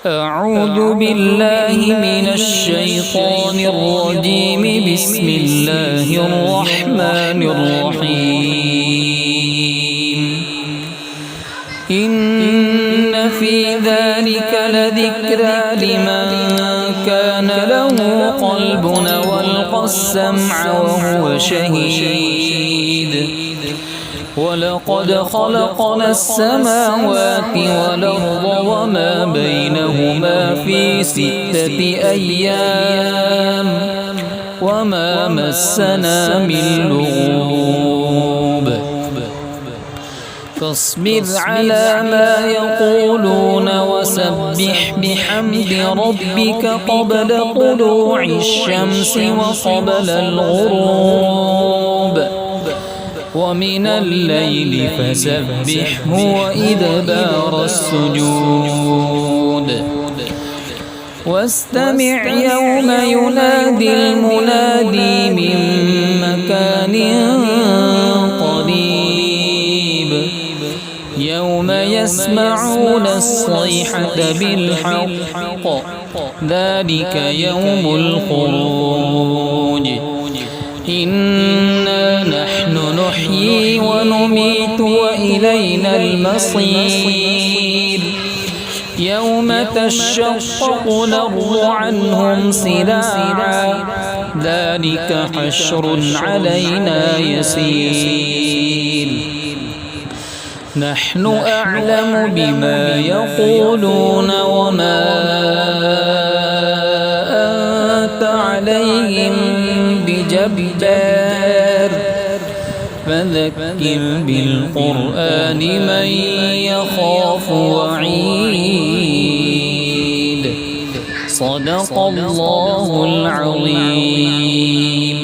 أعوذ بالله من الشيطان الرجيم. بسم الله الرحمن الرحيم. إن في ذلك لذكرى لمن كان له قلب والقى السمع وهو شهيد. ولقد خلقنا السماوات والأرض وما بينهما في 6 أيام وما مسنا من لغوب. فاصبر على ما يقولون وسبح بحمد ربك قبل طلوع الشمس وقبل الغروب ومن الليل فسبحه وإدبار السجود. واستمع يوم ينادي المنادي من مكان قريب. يوم يسمعون الصيحة بالحق ذلك يوم الخروج. إنا نحن نحيي ونميت وإلينا المصير. يوم تشقق الأرض عنهم سراعا ذلك حشر علينا يسير. نحن أعلم بما يقولون وما أنت عليهم بجبار. فذكر بالقرآن من يخاف وعيد. صدق الله العظيم.